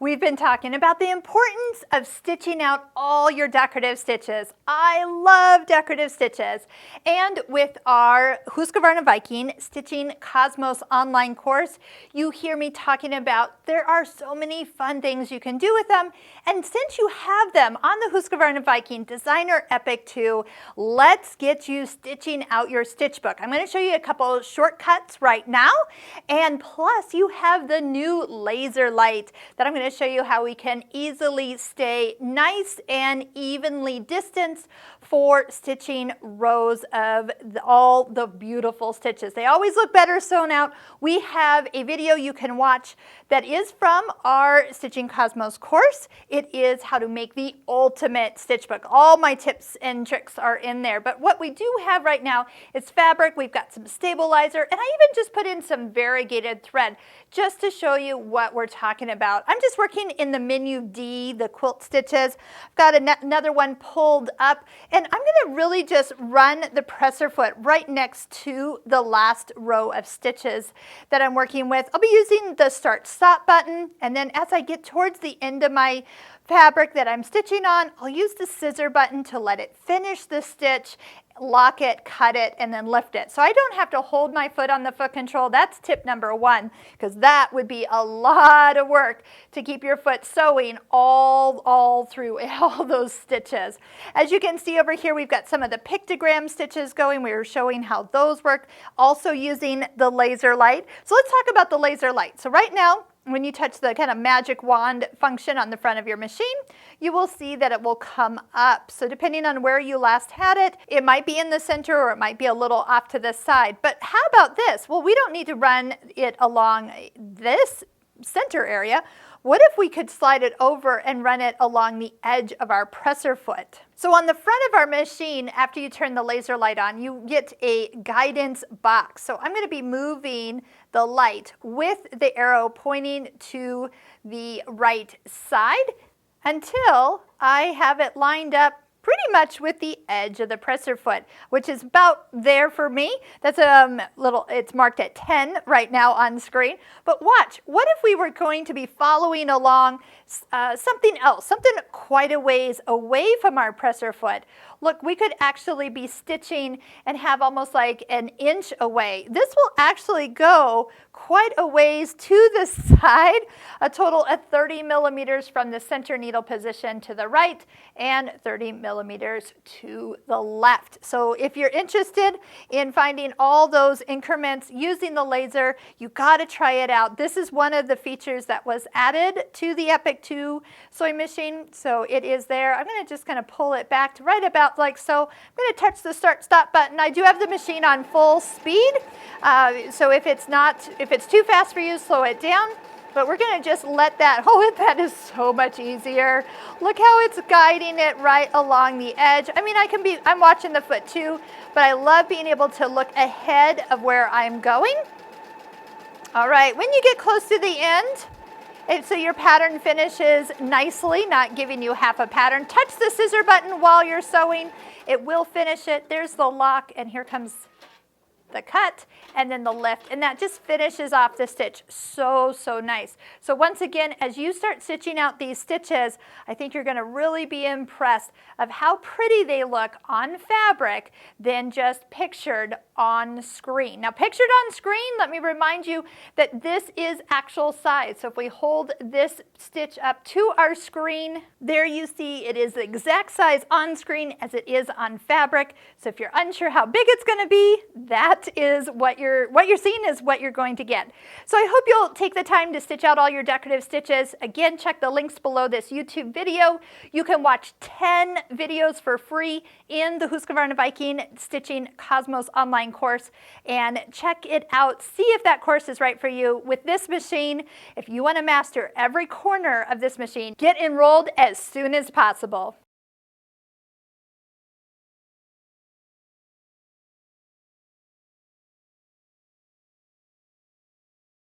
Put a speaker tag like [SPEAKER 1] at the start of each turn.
[SPEAKER 1] We've been talking about the importance of stitching out all your decorative stitches. I love decorative stitches. And with our Husqvarna Viking Stitching Cosmos online course, you hear me talking about there are so many fun things you can do with them. And since you have them on the Husqvarna Viking Designer EPIC 2, let's get you stitching out your stitch book. I'm going to show you a couple shortcuts right now. And plus you have the new laser light that I'm going to show you how we can easily stay nice and evenly distanced for stitching rows of all the beautiful stitches. They always look better sewn out. We have a video you can watch that is from our Stitching Cosmos course. It is how to make the ultimate stitch book. All my tips and tricks are in there. But what we do have right now is fabric. We've got some stabilizer, and I even just put in some variegated thread just to show you what we're talking about. I'm just working in the menu D, the quilt stitches. I've got another one pulled up, and I'm going to really just run the presser foot right next to the last row of stitches that I'm working with. I'll be using the start stop button, and then as I get towards the end of my fabric that I'm stitching on, I'll use the scissor button to let it finish the stitch, lock it, cut it, and then lift it. So I don't have to hold my foot on the foot control. That's tip number one, because that would be a lot of work to keep your foot sewing all through all those stitches. As you can see over here, we've got some of the pictogram stitches going. We were showing how those work, also using the laser light. So let's talk about the laser light. So right now, when you touch the kind of magic wand function on the front of your machine, you will see that it will come up. So depending on where you last had it, it might be in the center or it might be a little off to the side. But how about this? Well, we don't need to run it along this center area. What if we could slide it over and run it along the edge of our presser foot? So on the front of our machine, after you turn the laser light on, you get a guidance box. So I'm going to be moving the light with the arrow pointing to the right side until I have it lined up pretty much with the edge of the presser foot, which is about there for me. That's it's marked at 10 right now on screen. But watch, what if we were going to be following along something else, something quite a ways away from our presser foot? Look, we could actually be stitching and have almost like an inch away. This will actually go quite a ways to the side, a total of 30 millimeters from the center needle position to the right and 30 millimeters to the left. So if you're interested in finding all those increments using the laser, you got to try it out. This is one of the features that was added to the EPIC 2 sewing machine. So it is there. I'm going to just kind of pull it back to right about like so. I'm going to touch the start stop button. I do have the machine on full speed. So if it's too fast for you, slow it down. But we're going to just let that, that is so much easier. Look how it's guiding it right along the edge. I mean, I'm watching the foot too, but I love being able to look ahead of where I'm going. All right, when you get close to the end, so your pattern finishes nicely, not giving you half a pattern. Touch the scissor button while you're sewing. It will finish it. There's the lock, and here comes the cut and then the lift, and that just finishes off the stitch so nice. So once again, as you start stitching out these stitches, I think you're going to really be impressed of how pretty they look on fabric than just pictured on screen. Now pictured on screen, let me remind you that this is actual size. So if we hold this stitch up to our screen, there you see it is the exact size on screen as it is on fabric. So if you're unsure how big it's going to be, that is what you're seeing is what you're going to get. So I hope you'll take the time to stitch out all your decorative stitches. Again, check the links below this YouTube video. You can watch 10 videos for free in the Husqvarna Viking Stitching Cosmos online course and check it out. See if that course is right for you. With this machine, if you want to master every corner of this machine, get enrolled as soon as possible.